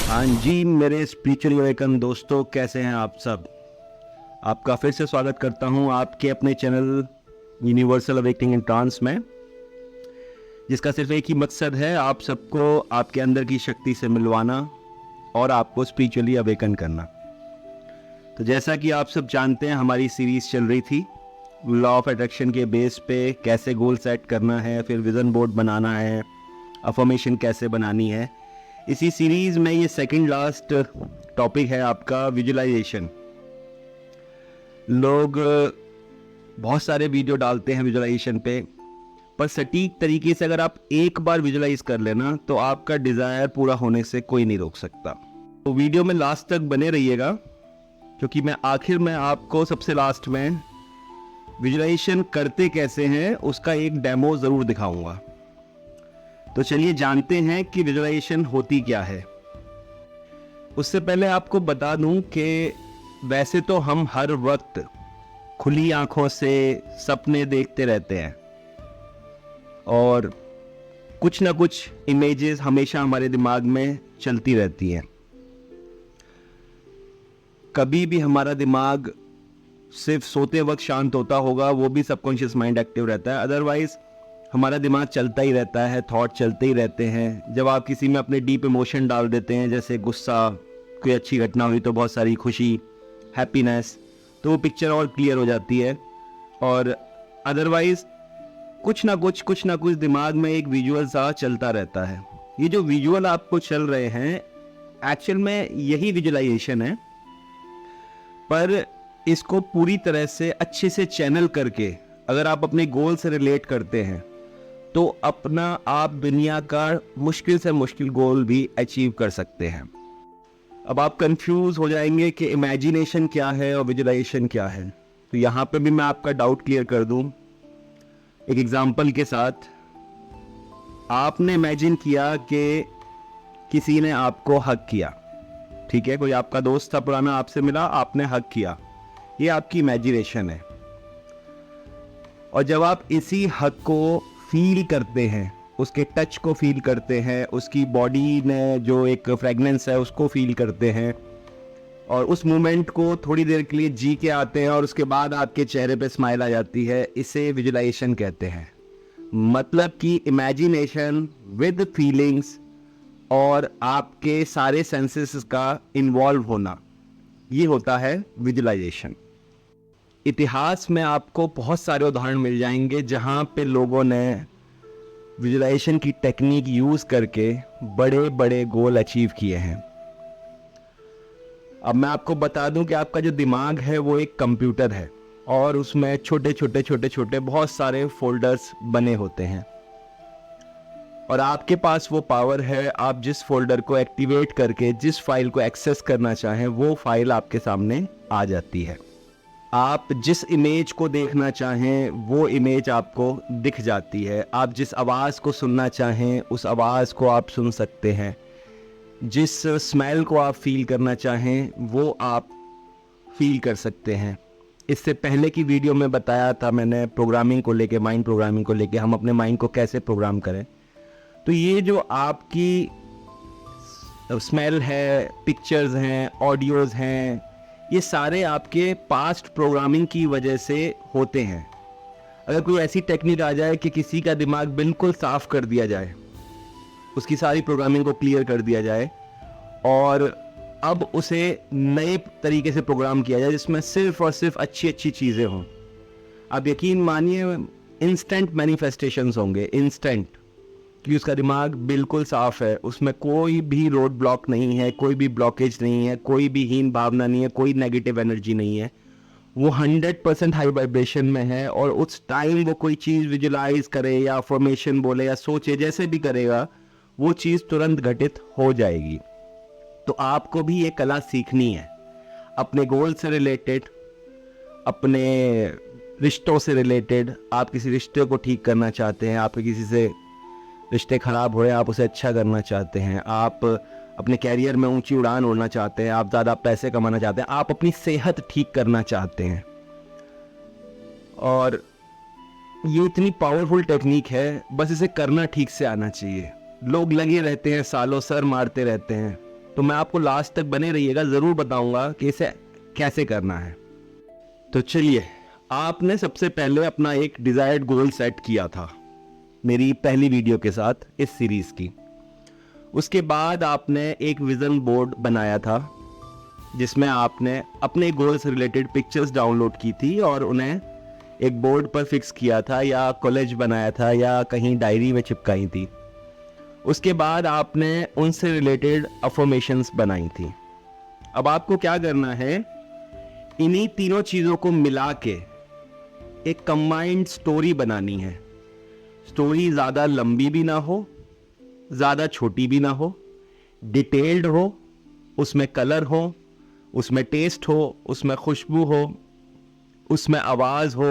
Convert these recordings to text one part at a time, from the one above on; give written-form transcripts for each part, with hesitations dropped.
हाँ जी, मेरे spiritual awaken दोस्तों, कैसे हैं आप सब। आपका फिर से स्वागत करता हूं आपके अपने channel universal awakening in trance में, जिसका सिर्फ एक ही मकसद है, आप सबको आपके अंदर की शक्ति से मिलवाना और आपको स्पिरिचुअली अवेकन करना। तो जैसा कि आप सब जानते हैं, हमारी सीरीज़ चल रही थी लॉ ऑफ अट्रैक्शन के बेस पे कैसे गोल सेट करना है, फिर विज़न बोर्ड बनाना है, अफर्मेशन कैसे बनानी है। इसी सीरीज़ में ये सेकंड लास्ट टॉपिक है आपका विजुअलाइजेशन। लोग बहुत सारे वीडियो डालते हैं विजुअलाइजेशन पे, पर सटीक तरीके से अगर आप एक बार विजुअलाइज कर लेना तो आपका डिज़ायर पूरा होने से कोई नहीं रोक सकता। तो वीडियो में लास्ट तक बने रहिएगा, क्योंकि मैं आखिर में आपको सबसे लास्ट में विजुअलाइजेशन करते कैसे हैं उसका एक डेमो ज़रूर दिखाऊंगा। तो चलिए जानते हैं कि विजुअलाइजेशन होती क्या है। उससे पहले आपको बता दूं कि वैसे तो हम हर वक्त खुली आंखों से सपने देखते रहते हैं और कुछ ना कुछ इमेजेस हमेशा हमारे दिमाग में चलती रहती हैं। कभी भी हमारा दिमाग सिर्फ सोते वक्त शांत होता होगा, वो भी सबकॉन्शियस माइंड एक्टिव रहता है, अदरवाइज हमारा दिमाग चलता ही रहता है, थॉट चलते ही रहते हैं। जब आप किसी में अपने डीप इमोशन डाल देते हैं, जैसे गुस्सा, कोई अच्छी घटना हुई तो बहुत सारी खुशी, हैप्पीनेस, तो वो पिक्चर और क्लियर हो जाती है। और अदरवाइज कुछ ना कुछ दिमाग में एक विजुअल सा चलता रहता है। ये जो विजुअल आपको चल रहे हैं, एक्चुअल में यही विजुअलाइजेशन है, पर इसको पूरी तरह से अच्छे से चैनल करके अगर आप अपने गोल से रिलेट करते हैं तो अपना आप दुनिया का मुश्किल से मुश्किल गोल भी अचीव कर सकते हैं। अब आप कंफ्यूज हो जाएंगे कि इमेजिनेशन क्या है और विजुअलाइजेशन क्या है, तो यहाँ पे भी मैं आपका डाउट क्लियर कर दूं एक एग्जांपल के साथ। आपने इमेजिन किया कि किसी ने आपको हग किया, ठीक है, कोई आपका दोस्त था पुराना, आपसे मिला, आपने हग किया, ये आपकी इमेजिनेशन है। और जब आप इसी हग को फील करते हैं, उसके टच को फील करते हैं, उसकी बॉडी में जो एक फ्रेगनेंस है उसको फील करते हैं और उस मोमेंट को थोड़ी देर के लिए जी के आते हैं और उसके बाद आपके चेहरे पे स्माइल आ जाती है, इसे विजुअलाइजेशन कहते हैं। मतलब कि इमेजिनेशन विद फीलिंग्स और आपके सारे सेंसेस का इन्वॉल्व होना, ये होता है विजुअलाइजेशन। इतिहास में आपको बहुत सारे उदाहरण मिल जाएंगे जहाँ पे लोगों ने विजुअलाइजेशन की टेक्निक यूज़ करके बड़े बड़े गोल अचीव किए हैं। अब मैं आपको बता दूं कि आपका जो दिमाग है वो एक कंप्यूटर है और उसमें छोटे छोटे बहुत सारे फोल्डर्स बने होते हैं और आपके पास वो पावर है, आप जिस फोल्डर को एक्टिवेट करके जिस फाइल को एक्सेस करना चाहें वो फाइल आपके सामने आ जाती है। आप जिस इमेज को देखना चाहें वो इमेज आपको दिख जाती है। आप जिस आवाज़ को सुनना चाहें उस आवाज़ को आप सुन सकते हैं। जिस स्मेल को आप फील करना चाहें वो आप फील कर सकते हैं। इससे पहले की वीडियो में बताया था मैंने प्रोग्रामिंग को लेके, माइंड प्रोग्रामिंग को लेके, हम अपने माइंड को कैसे प्रोग्राम करें। तो ये जो आपकी स्मेल है, पिक्चर्स हैं, ऑडियोज़ हैं, ये सारे आपके पास्ट प्रोग्रामिंग की वजह से होते हैं। अगर कोई ऐसी टेक्निक आ जाए कि किसी का दिमाग बिल्कुल साफ़ कर दिया जाए, उसकी सारी प्रोग्रामिंग को क्लियर कर दिया जाए और अब उसे नए तरीके से प्रोग्राम किया जाए जिसमें सिर्फ और सिर्फ अच्छी अच्छी चीज़ें हों, आप यकीन मानिए इंस्टेंट मैनिफेस्टेशंस होंगे, इंस्टेंट, कि उसका दिमाग बिल्कुल साफ़ है, उसमें कोई भी रोड ब्लॉक नहीं है, कोई भी ब्लॉकेज नहीं है, कोई भी हीन भावना नहीं है, कोई नेगेटिव एनर्जी नहीं है, वो 100% हाई वाइब्रेशन में है। और उस टाइम वो कोई चीज़ विजुलाइज करे या अफर्मेशन बोले या सोचे, जैसे भी करेगा वो चीज़ तुरंत घटित हो जाएगी। तो आपको भी ये कला सीखनी है, अपने गोल से रिलेटेड, अपने रिश्तों से रिलेटेड। आप किसी रिश्ते को ठीक करना चाहते हैं, आप किसी से रिश्ते ख़राब हो रहे हैं, आप उसे अच्छा करना चाहते हैं, आप अपने कैरियर में ऊंची उड़ान उड़ना चाहते हैं, आप ज़्यादा पैसे कमाना चाहते हैं, आप अपनी सेहत ठीक करना चाहते हैं, और ये इतनी पावरफुल टेक्निक है, बस इसे करना ठीक से आना चाहिए। लोग लगे रहते हैं, सालों सर मारते रहते हैं। तो मैं आपको लास्ट तक बने रहिएगा, ज़रूर बताऊंगा कि इसे कैसे करना है। तो चलिए, आपने सबसे पहले अपना एक डिज़ायर्ड गोल सेट किया था मेरी पहली वीडियो के साथ इस सीरीज़ की। उसके बाद आपने एक विज़न बोर्ड बनाया था जिसमें आपने अपने गोल से रिलेटेड पिक्चर्स डाउनलोड की थी और उन्हें एक बोर्ड पर फिक्स किया था, या कॉलेज बनाया था, या कहीं डायरी में चिपकाई थी। उसके बाद आपने उनसे रिलेटेड अफर्मेशंस बनाई थी। अब आपको क्या करना है, इन्हीं तीनों चीज़ों को मिला के एक कंबाइंड स्टोरी बनानी है। स्टोरी ज़्यादा लंबी भी ना हो, ज़्यादा छोटी भी ना हो, डिटेल्ड हो, उसमें कलर हो, उसमें टेस्ट हो, उसमें खुशबू हो, उसमें आवाज़ हो,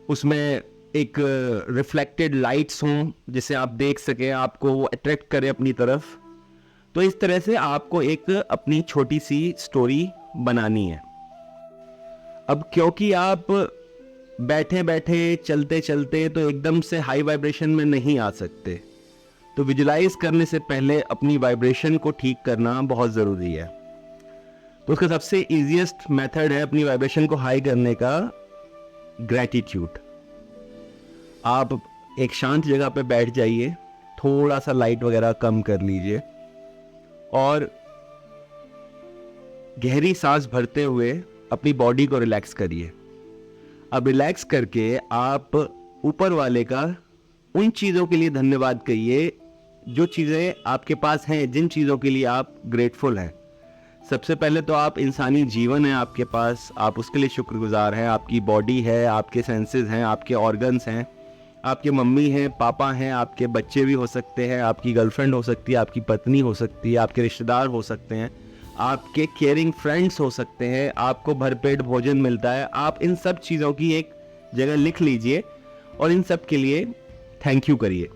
उसमें एक रिफ्लेक्टेड लाइट्स हों जिसे आप देख सकें, आपको वो अट्रैक्ट करे अपनी तरफ। तो इस तरह से आपको एक अपनी छोटी सी स्टोरी बनानी है। अब क्योंकि आप बैठे बैठे चलते चलते तो एकदम से हाई वाइब्रेशन में नहीं आ सकते, तो विजुलाइज करने से पहले अपनी वाइब्रेशन को ठीक करना बहुत ज़रूरी है। तो उसका सबसे इजीएस्ट मेथड है अपनी वाइब्रेशन को हाई करने का, ग्रैटिट्यूड। आप एक शांत जगह पे बैठ जाइए, थोड़ा सा लाइट वगैरह कम कर लीजिए और गहरी सांस भरते हुए अपनी बॉडी को रिलैक्स करिए। अब रिलैक्स करके आप ऊपर वाले का उन चीज़ों के लिए धन्यवाद कहिए जो चीज़ें आपके पास हैं, जिन चीज़ों के लिए आप ग्रेटफुल हैं। सबसे पहले तो आप इंसानी जीवन है आपके पास, आप उसके लिए शुक्रगुजार हैं। आपकी बॉडी है, आपके सेंसेस हैं, आपके ऑर्गन्स हैं, आपके मम्मी हैं, पापा हैं, आपके बच्चे भी हो सकते हैं, आपकी गर्लफ्रेंड हो सकती है, आपकी पत्नी हो सकती है, आपके रिश्तेदार हो सकते हैं, आपके केयरिंग फ्रेंड्स हो सकते हैं, आपको भरपेट भोजन मिलता है। आप इन सब चीज़ों की एक जगह लिख लीजिए और इन सब के लिए थैंक यू करिए।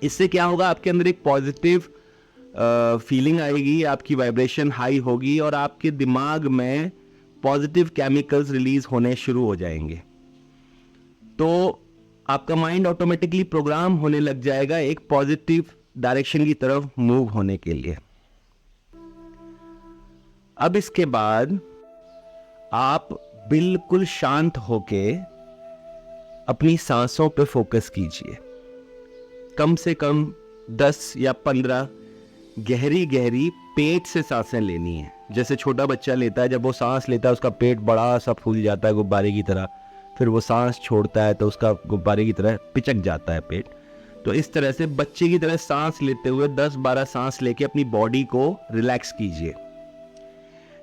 इससे क्या होगा, आपके अंदर एक पॉजिटिव फीलिंग आएगी, आपकी वाइब्रेशन हाई होगी और आपके दिमाग में पॉजिटिव केमिकल्स रिलीज होने शुरू हो जाएंगे। तो आपका माइंड ऑटोमेटिकली प्रोग्राम होने लग जाएगा एक पॉजिटिव डायरेक्शन की तरफ मूव होने के लिए। अब इसके बाद आप बिल्कुल शांत होके अपनी सांसों पे फोकस कीजिए। कम से कम 10 या 15 गहरी गहरी पेट से सांसें लेनी है। जैसे छोटा बच्चा लेता है, जब वो सांस लेता है उसका पेट बड़ा सा फूल जाता है गुब्बारे की तरह, फिर वो सांस छोड़ता है तो उसका गुब्बारे की तरह पिचक जाता है पेट। तो इस तरह से बच्चे की तरह सांस लेते हुए 10-12 सांस लेके अपनी बॉडी को रिलैक्स कीजिए।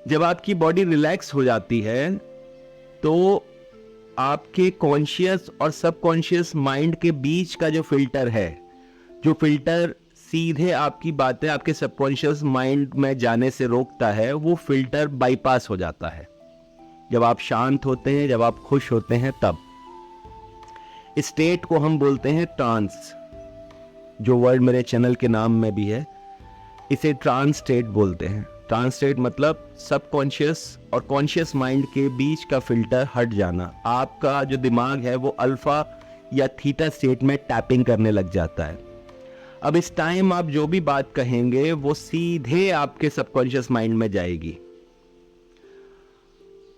जब आपकी बॉडी रिलैक्स हो जाती है तो आपके कॉन्शियस और सबकॉन्शियस माइंड के बीच का जो फिल्टर है, जो फिल्टर सीधे आपकी बातें आपके सबकॉन्शियस माइंड में जाने से रोकता है, वो फिल्टर बाईपास हो जाता है। जब आप शांत होते हैं, जब आप खुश होते हैं, तब इस स्टेट को हम बोलते हैं ट्रांस, जो वर्ड मेरे चैनल के नाम में भी है। इसे ट्रांस स्टेट बोलते हैं। ट्रांस स्टेट मतलब सबकॉन्शियस और कॉन्शियस माइंड के बीच का फिल्टर हट जाना। आपका जो दिमाग है वो अल्फा या थीटा स्टेट में टैपिंग करने लग जाता है। अब इस टाइम आप जो भी बात कहेंगे वो सीधे आपके सबकॉन्शियस माइंड में जाएगी।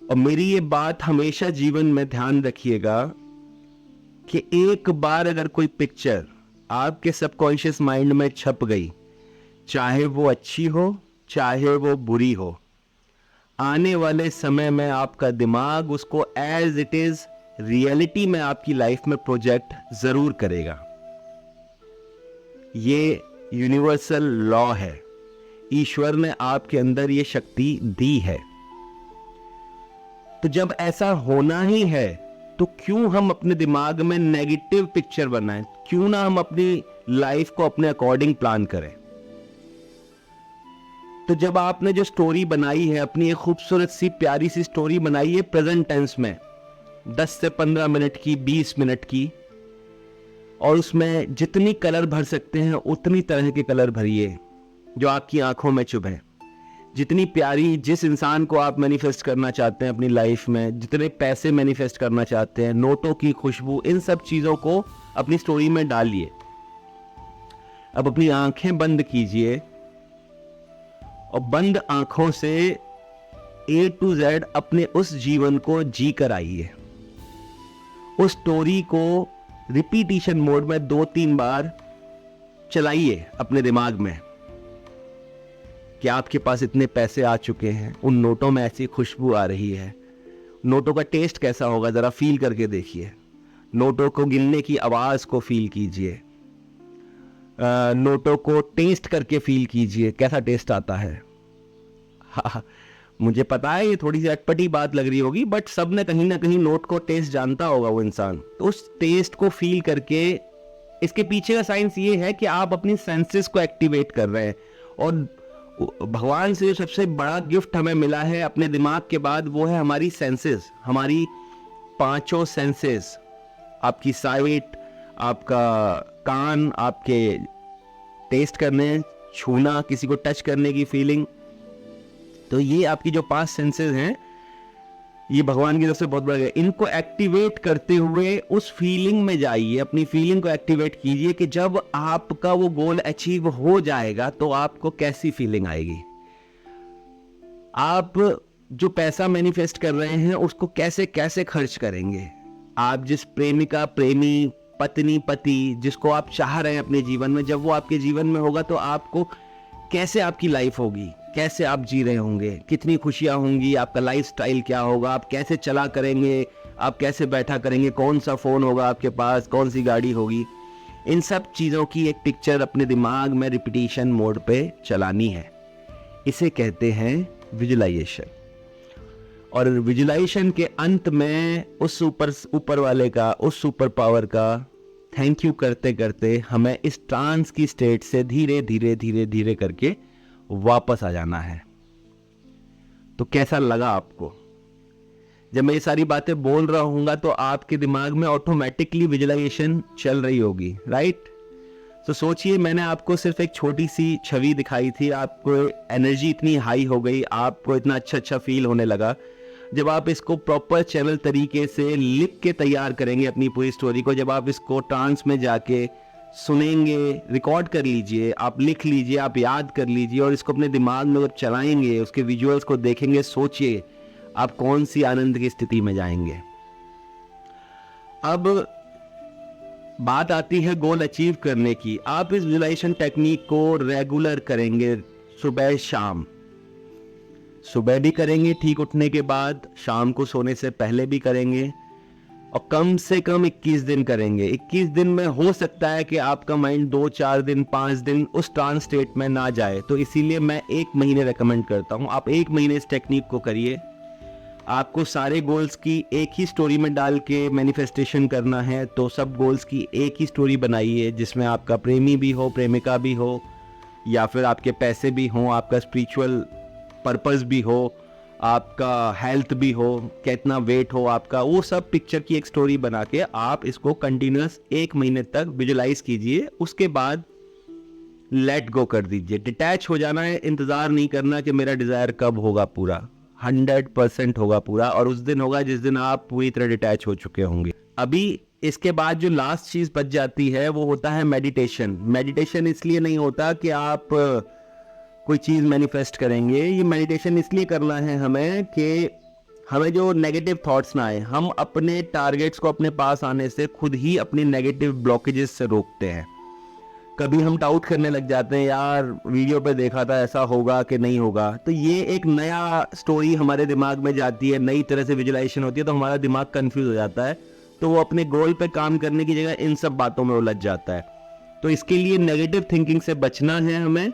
और मेरी ये बात हमेशा जीवन में ध्यान रखिएगा कि एक बार अगर कोई पिक्चर आपके सबकॉन्शियस माइंड में छप गई, चाहे वो अच्छी हो चाहे वो बुरी हो, आने वाले समय में आपका दिमाग उसको एज इट इज रियलिटी में आपकी लाइफ में प्रोजेक्ट जरूर करेगा। ये यूनिवर्सल लॉ है, ईश्वर ने आपके अंदर ये शक्ति दी है। तो जब ऐसा होना ही है तो क्यों हम अपने दिमाग में नेगेटिव पिक्चर बनाएं, क्यों ना हम अपनी लाइफ को अपने अकॉर्डिंग प्लान करें। तो जब आपने जो स्टोरी बनाई है, अपनी एक खूबसूरत सी प्यारी सी स्टोरी बनाई है प्रेजेंट टेंस में, 10 से 15 मिनट की, 20 मिनट की, और उसमें जितनी कलर भर सकते हैं उतनी तरह के कलर भरिए जो आपकी आंखों में चुभे। जितनी प्यारी जिस इंसान को आप मैनिफेस्ट करना चाहते हैं अपनी लाइफ में, जितने पैसे मैनिफेस्ट करना चाहते हैं, नोटों की खुशबू, इन सब चीज़ों को अपनी स्टोरी में डालिए। अब अपनी आंखें बंद कीजिए और बंद आंखों से A to Z अपने उस जीवन को जी कर आइए। उस स्टोरी को रिपीटिशन मोड में 2-3 बार चलाइए अपने दिमाग में कि आपके पास इतने पैसे आ चुके हैं, उन नोटों में ऐसी खुशबू आ रही है। नोटों का टेस्ट कैसा होगा ज़रा फील करके देखिए। नोटों को गिनने की आवाज़ को फील कीजिए। नोटों को टेस्ट करके फील कीजिए, कैसा टेस्ट आता है। हाँ, मुझे पता है ये थोड़ी सी अटपटी बात लग रही होगी, बट सब ने कहीं ना कहीं नोट को टेस्ट जानता होगा वो इंसान। तो उस टेस्ट को फील करके, इसके पीछे का साइंस ये है कि आप अपनी सेंसेस को एक्टिवेट कर रहे हैं। और भगवान से जो सबसे बड़ा गिफ्ट हमें मिला है अपने दिमाग के बाद, वो है हमारी सेंसेस, हमारी 5 सेंसेस। आपकी साइट, आपका कान, आपके टेस्ट करने, छूना, किसी को टच करने की फीलिंग। तो ये आपकी जो 5 सेंसेस हैं, ये भगवान की तरफ से बहुत बड़ा है। इनको एक्टिवेट करते हुए उस फीलिंग में जाइए, अपनी फीलिंग को एक्टिवेट कीजिए कि जब आपका वो गोल अचीव हो जाएगा तो आपको कैसी फीलिंग आएगी। आप जो पैसा मैनिफेस्ट कर रहे हैं उसको कैसे कैसे खर्च करेंगे। आप जिस प्रेमिका, प्रेमी, पत्नी, पति जिसको आप चाह रहे हैं अपने जीवन में, जब वो आपके जीवन में होगा तो आपको कैसे आपकी लाइफ होगी, कैसे आप जी रहे होंगे, कितनी खुशियां होंगी, आपका लाइफस्टाइल क्या होगा, आप कैसे चला करेंगे, आप कैसे बैठा करेंगे, कौन सा फ़ोन होगा आपके पास, कौन सी गाड़ी होगी। इन सब चीज़ों की एक पिक्चर अपने दिमाग में रिपीटिशन मोड पे चलानी है। इसे कहते हैं विजुलाइजेशन। और विजुलाइजेशन के अंत में उस ऊपर वाले का, उस सुपर पावर का थैंक यू करते करते हमें इस ट्रांस की स्टेट से धीरे धीरे धीरे धीरे करके वापस आ जाना है। तो कैसा लगा आपको? जब मैं ये सारी बातें बोल रहा हूँगा तो आपके दिमाग में ऑटोमेटिकली विजुलाइजेशन चल रही होगी, राइट? तो सोचिए, मैंने आपको सिर्फ एक छोटी सी छवि दिखाई थी, आपको एनर्जी इतनी हाई हो गई, आपको इतना अच्छा फील होने लगा। जब आप इसको प्रॉपर चैनल तरीके से लिख के तैयार करेंगे अपनी पूरी स्टोरी को, जब आप इसको ट्रांस में जाके सुनेंगे, रिकॉर्ड कर लीजिए, आप लिख लीजिए, आप याद कर लीजिए और इसको अपने दिमाग में जब चलाएंगे, उसके विजुअल्स को देखेंगे, सोचिए आप कौन सी आनंद की स्थिति में जाएंगे। अब बात आती है गोल अचीव करने की। आप इस विजुअलाइजेशन टेक्निक को रेगुलर करेंगे, सुबह शाम। सुबह भी करेंगे ठीक उठने के बाद, शाम को सोने से पहले भी करेंगे और कम से कम 21 दिन करेंगे। 21 दिन में हो सकता है कि आपका माइंड 2-4 दिन 5 दिन उस ट्रांस स्टेट में ना जाए, तो इसीलिए मैं 1 महीने रेकमेंड करता हूँ। आप 1 महीने इस टेक्निक को करिए। आपको सारे गोल्स की एक ही स्टोरी में डाल के मैनिफेस्टेशन करना है, तो सब गोल्स की एक ही स्टोरी बनाइए जिसमें आपका प्रेमी भी हो, प्रेमिका भी हो, या फिर आपके पैसे भी हों, आपका स्पिरिचुअल पर्पस भी हो, आपका हेल्थ भी हो, कितना वेट हो आपका, वो सब पिक्चर की एक स्टोरी बना के आप इसको कंटिन्यूस 1 महीने तक विजुलाइज कीजिए। उसके बाद लेट गो कर दीजिए, डिटैच हो जाना है। इंतज़ार नहीं करना कि मेरा डिज़ायर कब होगा पूरा, 100% होगा पूरा, और उस दिन होगा जिस दिन आप पूरी तरह डिटैच हो चुके होंगे। अभी इसके बाद जो लास्ट चीज़ बच जाती है वो होता है मेडिटेशन। मेडिटेशन इसलिए नहीं होता कि आप कोई चीज़ मैनिफेस्ट करेंगे, ये मेडिटेशन इसलिए करना है हमें कि हमें जो नेगेटिव थॉट्स ना आए। हम अपने टारगेट्स को अपने पास आने से खुद ही अपनी नेगेटिव ब्लॉकेजेस से रोकते हैं। कभी हम डाउट करने लग जाते हैं, यार वीडियो पे देखा था ऐसा होगा कि नहीं होगा, तो ये एक नया स्टोरी हमारे दिमाग में जाती है, नई तरह से विजुलाइजेशन होती है, तो हमारा दिमाग कंफ्यूज हो जाता है, तो वो अपने गोल पे काम करने की जगह इन सब बातों में उलझ जाता है। तो इसके लिए नेगेटिव थिंकिंग से बचना है हमें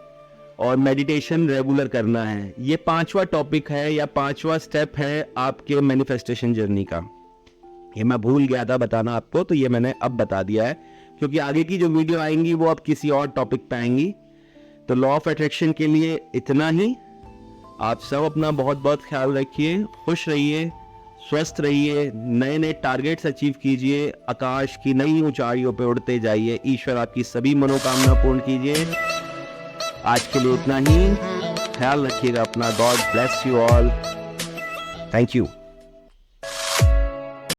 और मेडिटेशन रेगुलर करना है। ये 5वां टॉपिक है या 5वां स्टेप है आपके मैनिफेस्टेशन जर्नी का। ये मैं भूल गया था बताना आपको, तो ये मैंने अब बता दिया है, क्योंकि आगे की जो वीडियो आएंगी वो अब किसी और टॉपिक पे आएंगी। तो लॉ ऑफ अट्रैक्शन के लिए इतना ही। आप सब अपना बहुत बहुत ख्याल रखिए, खुश रहिए, स्वस्थ रहिए, नए नए टारगेट्स अचीव कीजिए, आकाश की नई ऊंचाइयों पे उड़ते जाइए। ईश्वर आपकी सभी मनोकामना पूर्ण कीजिए। आज के लिए इतना ही। ख्याल रखिएगा अपना। God bless you all. Thank you.